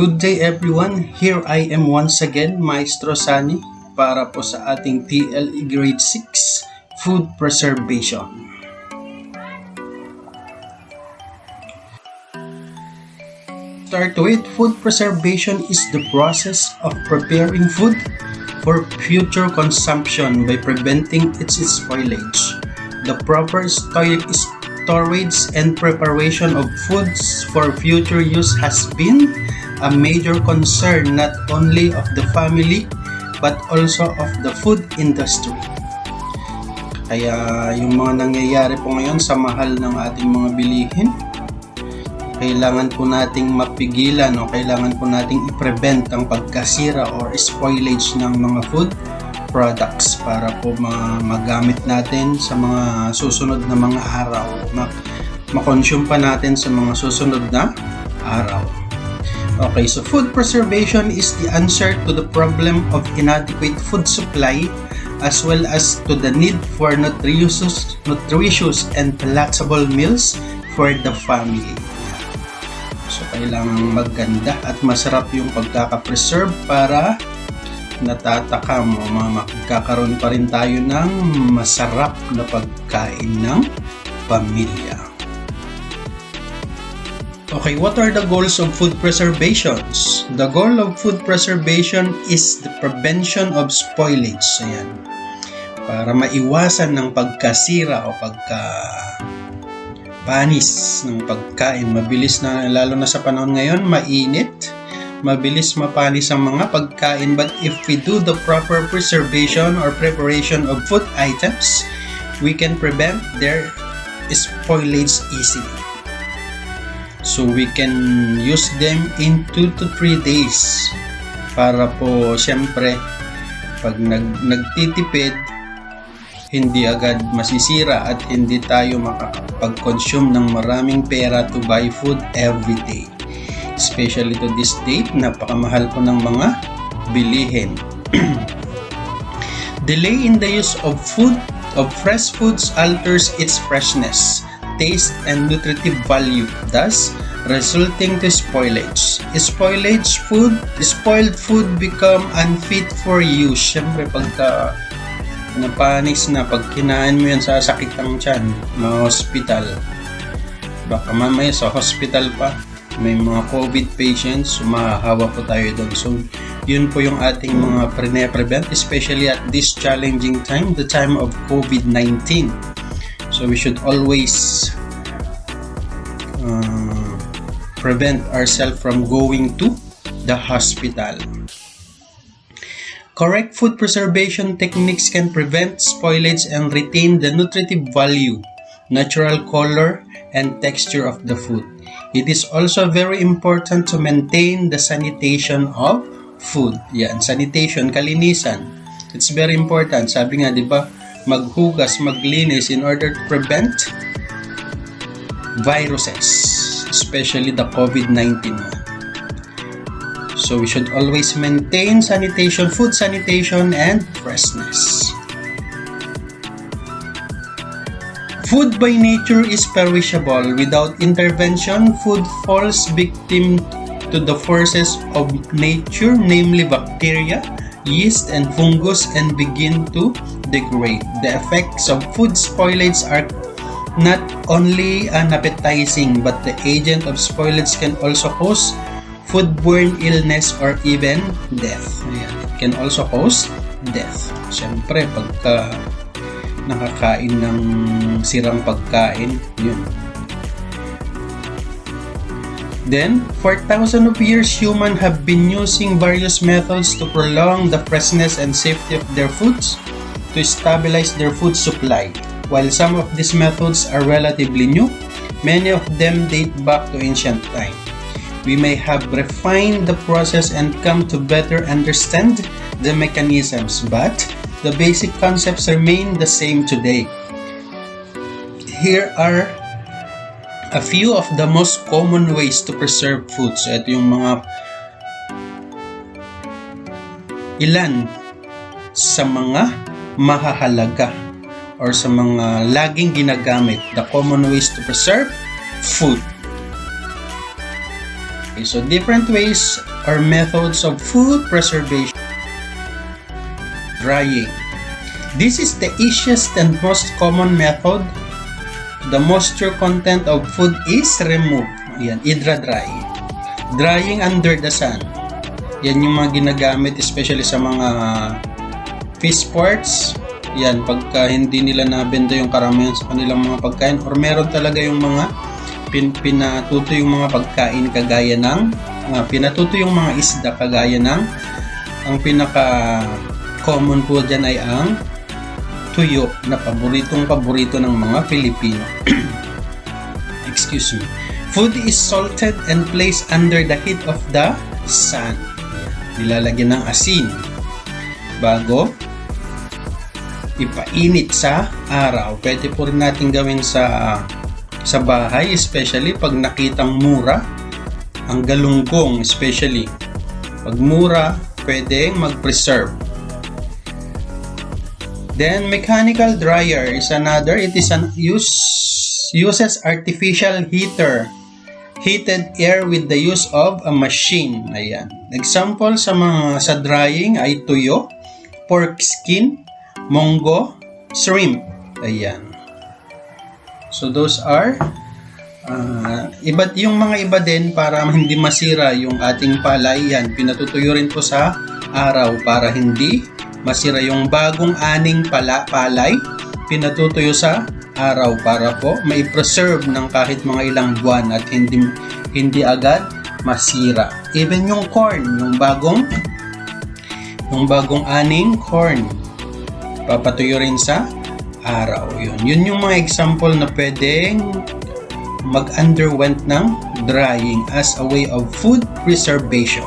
Good day everyone, here I am once again, Maestro Sani, para po sa ating TLE Grade 6, Food Preservation. Start with, food preservation is the process of preparing food for future consumption by preventing its spoilage. The proper storage and preparation of foods for future use has been a major concern not only of the family but also of the food industry. Kaya yung mga nangyayari po ngayon sa mahal ng ating mga bilihin, kailangan po nating mapigilan o kailangan po nating i-prevent ang pagkasira or spoilage ng mga food products para po magamit natin sa mga susunod na mga araw, ma-consume pa natin sa mga susunod na araw. Okay, so food preservation is the answer to the problem of inadequate food supply as well as to the need for nutritious and palatable meals for the family. So, kailangan maganda at masarap yung pagkaka-preserve para natatakam o magkakaroon pa rin tayo ng masarap na pagkain ng pamilya. Okay, what are the goals of food preservation? The goal of food preservation is the prevention of spoilage. Ayan. Para maiwasan ng pagkasira o pagkapanis ng pagkain. Mabilis na, lalo na sa panahon ngayon, mainit. Mabilis mapanis ang mga pagkain. But if we do the proper preservation or preparation of food items, we can prevent their spoilage easily. So we can use them in 2 to 3 days para po siyempre pag nagtitipid hindi agad masisira at hindi tayo makakapag-consume ng maraming pera to buy food every day. Especially to this date, napakamahal po ng mga bilihin. Delay in the use of fresh foods alters its freshness, taste, and nutritive value, thus resulting to spoilage. Spoiled food become unfit for use. Siyempre, pagka napanis na, pag kinain mo yan, sasakit ang tiyan, ma-hospital. Baka mamaya sa hospital pa, may mga COVID patients, mahahawa po tayo doon. So, yun po yung ating mga prevent, especially at this challenging time, the time of COVID-19. So we should always prevent ourselves from going to the hospital. Correct food preservation techniques can prevent spoilage and retain the nutritive value, natural color, and texture of the food. It is also very important to maintain the sanitation of food. Yan, sanitation, kalinisan. It's very important. Sabi nga, di ba, maghugas, maglinis in order to prevent viruses, especially the COVID-19. So we should always maintain sanitation, food sanitation, and freshness. Food by nature is perishable. Without intervention, food falls victim to the forces of nature, namely bacteria, yeast, and fungus, and begin to degrade. The effects of food spoilage are not only unappetizing, but the agent of spoilage can also cause foodborne illness or even death. Ayan. It can also cause death. Siyempre, pagka nakakain ng sirang pagkain, yun. Then, for thousands of years, humans have been using various methods to prolong the freshness and safety of their foods to stabilize their food supply. While some of these methods are relatively new, many of them date back to ancient time. We may have refined the process and come to better understand the mechanisms, but the basic concepts remain the same today. Here are a few of the most common ways to preserve foods. Ito yung mga ilan sa mga mahahalaga or sa mga laging ginagamit, the common ways to preserve food. Okay, so different ways or methods of food preservation. Drying. This is the easiest and most common method. The moisture content of food is removed. Ayan, i-dry. Drying under the sun. Yan yung mga ginagamit especially sa mga fish ports. Yan, pagka hindi nila nabenta yung karamihan sa kanilang mga pagkain or meron talaga yung mga pinatuto yung mga pagkain kagaya ng pinatuto yung mga isda kagaya ng ang pinaka common po dyan ay ang tuyo na paborito ng mga Pilipino. Excuse me. Food is salted and placed under the heat of the sun. Nilalagyan ng asin bago ipainit sa araw. Pwede po rin natin gawin sa bahay, especially pag nakitang mura ang galunggong, especially pag mura, pwedeng mag-preserve. Then mechanical dryer is another. It is uses artificial heated air with the use of a machine. Ayan. Example sa drying ay tuyo, pork skin, munggo, shrimp. Ayan. So those are yung mga iba din para hindi masira yung ating palay. Yan, pinatutuyo rin po sa araw para hindi masira yung bagong aning palay. Pinatutuyo sa araw para po mai-preserve ng kahit mga ilang buwan at hindi agad masira. Even yung corn, yung bagong aning corn, papatuyo rin sa araw. Yun yung mga example na pwedeng mag-underwent ng drying as a way of food preservation.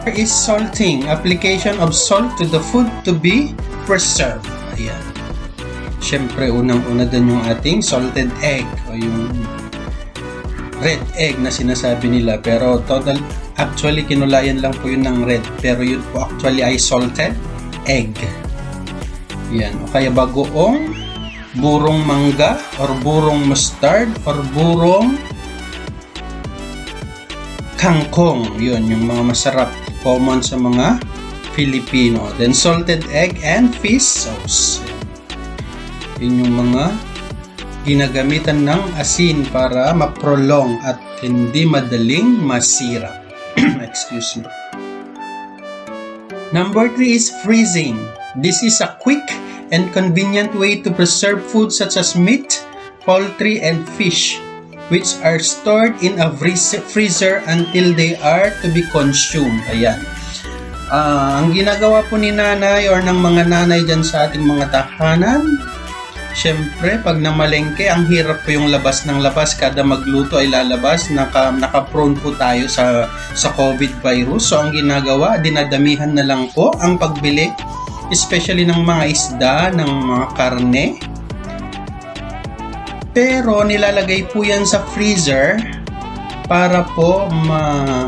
There is salting, application of salt to the food to be preserved. Ayan. Siyempre, unang-una din yung ating salted egg o yung red egg na sinasabi nila, pero actually kinulayan lang po yun ng red, pero yun po actually ay salted egg. Yan, o kaya bagoong burong mangga or burong mustard or burong kangkong. Yun, yung mga masarap, common sa mga Filipino. Then salted egg and fish sauce. Yun yung mga ginagamitan ng asin para ma-prolong at hindi madaling masira. Excuse me. Number 3 is freezing. This is a quick and convenient way to preserve food such as meat, poultry, and fish, which are stored in a freezer until they are to be consumed. Ayan. Ang ginagawa po ni nanay or ng mga nanay dyan sa ating mga tahanan, syempre, pag namalengke, ang hirap po yung labas ng labas. Kada magluto ay lalabas. Naka-prone po tayo sa COVID virus. So, ang ginagawa, dinadamihan na lang po ang pagbili, especially ng mga isda, ng mga karne. Pero, nilalagay po yan sa freezer para po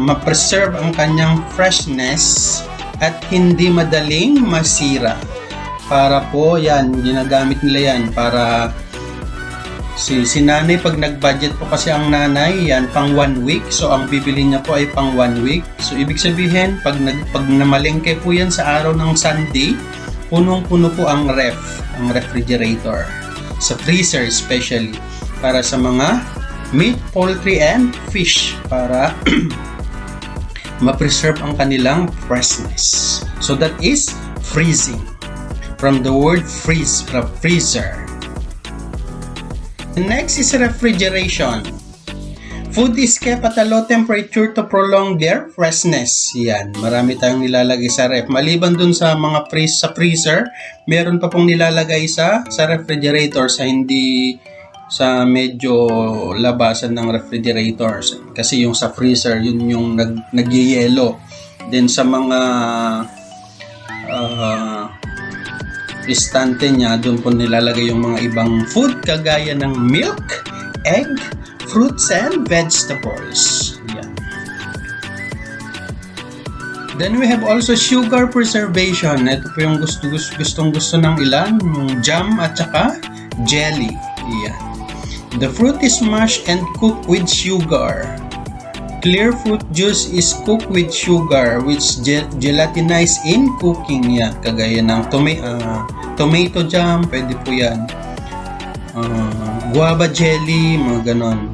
ma-preserve ang kanyang freshness at hindi madaling masira. Para po yan, ginagamit nila yan para si nanay, pag nag-budget po kasi ang nanay, yan pang 1 week. So ang bibili niya po ay pang 1 week. So ibig sabihin, pag namalengke po yan sa araw ng Sunday, punong-puno po ang refrigerator. Sa freezer especially, para sa mga meat, poultry, and fish, para ma-preserve ang kanilang freshness. So that is freezing. From the word freezer. Next is refrigeration. Food is kept at a low temperature to prolong their freshness. Yan, marami tayong nilalagay sa ref. Maliban dun sa mga sa freezer, meron pa pong nilalagay sa refrigerator sa medyo labasan ng refrigerators. Kasi yung sa freezer, yun yung nagyayelo. Then sa mga istante niya, doon po nilalagay yung mga ibang food kagaya ng milk, egg, fruits, and vegetables. Yan. Then we have also sugar preservation. Ito po yung gustong gusto ng ilan, yung jam at saka jelly. Yan. The fruit is mashed and cooked with sugar. Clear fruit juice is cooked with sugar which gelatinized in cooking. Yan, kagaya ng tomato jam, pwede po yan. Guava jelly, mga ganon.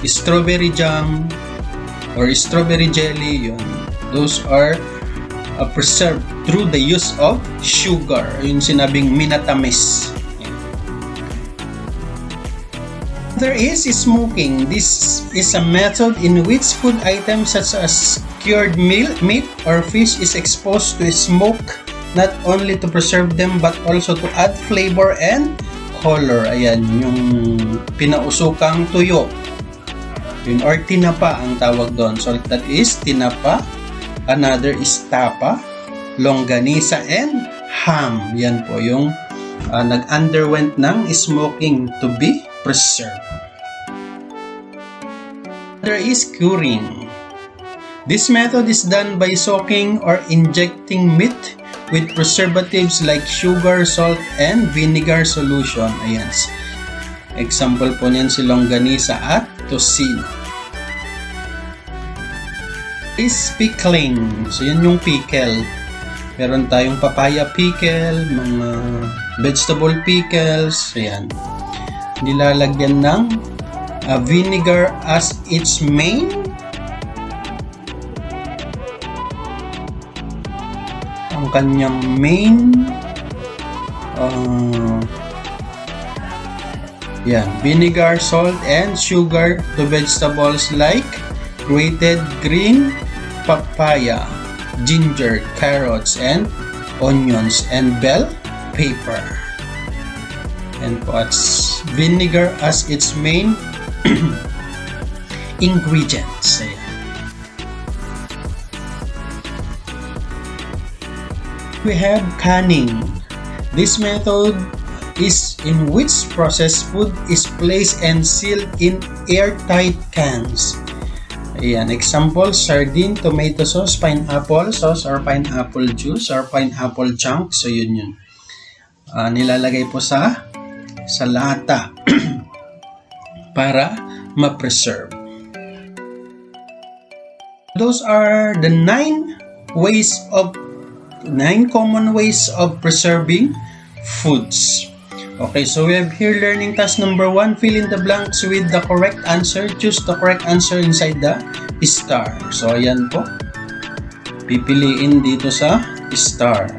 Strawberry jam or strawberry jelly, yun. Those are preserved through the use of sugar. Yung sinabing minatamis. There is smoking. This is a method in which food items such as cured meat or fish is exposed to smoke, not only to preserve them but also to add flavor and color. Ayan, yung pinausukang tuyo. Yun, or tinapa ang tawag doon. So that is tinapa. Another is tapa, longganisa, and ham. Yan po yung nag-underwent ng smoking to be preserved. There is curing. This method is done by soaking or injecting meat with preservatives like sugar, salt, and vinegar solution. Ayan. Example po niyan si longganisa at tocino. Is pickling. So, yan yung pickle. Meron tayong papaya pickle, mga vegetable pickles. Ayan. Nilalagyan ng vinegar as its main. Ang kanyang main. Yan. Vinegar, salt, and sugar to vegetables like grated green papaya, ginger, carrots, and onions, and bell pepper. And what's vinegar as its main ingredients. Ayan. We have canning. This method is in which processed food is placed and sealed in airtight cans. Ayan, example, sardine, tomato sauce, pineapple sauce, or pineapple juice, or pineapple chunk. So, yun. Nilalagay po sa lata para ma-preserve. Those are the 9 common ways of preserving foods. Okay, so we have here learning task number 1. Fill in the blanks with the correct answer. Choose the correct answer inside the star. So, ayan po. Pipiliin dito sa star.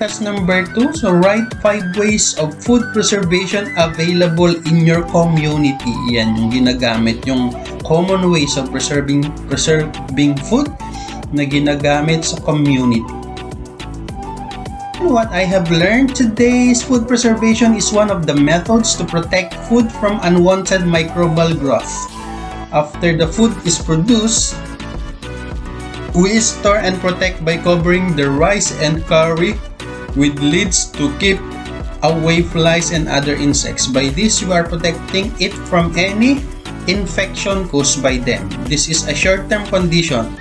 Task number 2. So, write 5 ways of food preservation available in your community. Yan yung ginagamit. Yung common ways of preserving food na ginagamit sa community. What I have learned today is food preservation is one of the methods to protect food from unwanted microbial growth. After the food is produced, we store and protect by covering the rice and curry with lids to keep away flies and other insects. By this, you are protecting it from any infection caused by them. This is a short-term condition.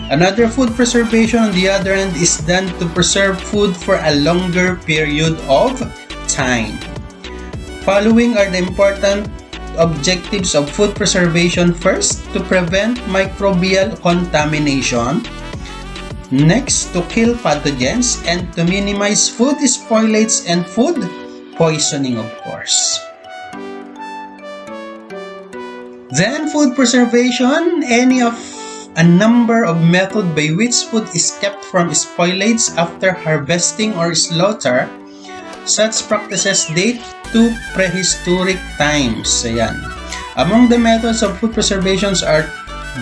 Another food preservation on the other end is done to preserve food for a longer period of time. Following are the important objectives of food preservation. First, to prevent microbial contamination. Next, to kill pathogens and to minimize food spoilage and food poisoning, of course. Then, food preservation, a number of methods by which food is kept from spoilage after harvesting or slaughter. Such practices date to prehistoric times. Ayan. Among the methods of food preservation are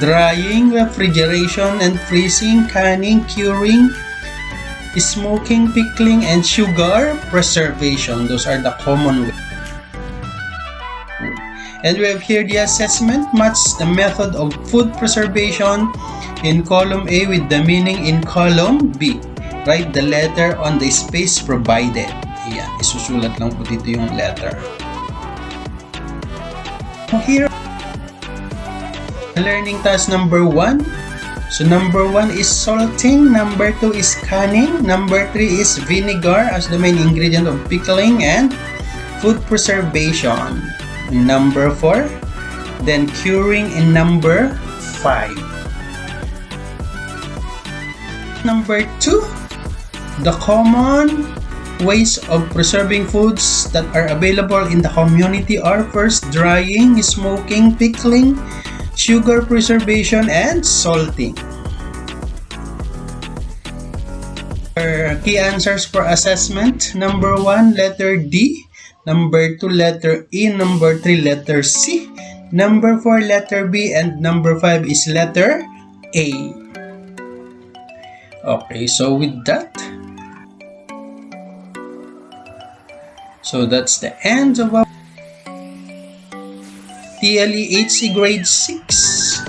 drying, refrigeration and freezing, canning, curing, smoking, pickling, and sugar preservation. Those are the common ways. And we have here the assessment. Match the method of food preservation in column A with the meaning in column B. Write the letter on the space provided. Ayan, isusulat lang po dito yung letter. Here, learning task number 1. So number 1 is salting, number 2 is canning, number 3 is vinegar as the main ingredient of pickling, and food preservation in number 4, then curing in number 5. Number 2, the common ways of preserving foods that are available in the community are first drying, smoking, pickling, sugar preservation, and salting. Key answers for assessment: number 1, letter D; number 2, letter E; number 3, letter C; number 4, letter B; and number 5 is letter A. Okay, so with that, that's the end of our TLE HE Grade 6.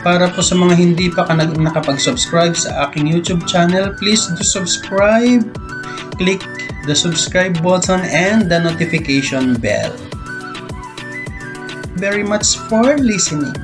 Para po sa mga hindi pa nakapag-subscribe sa aking YouTube channel, please do subscribe. Click the subscribe button and the notification bell. Very much for listening.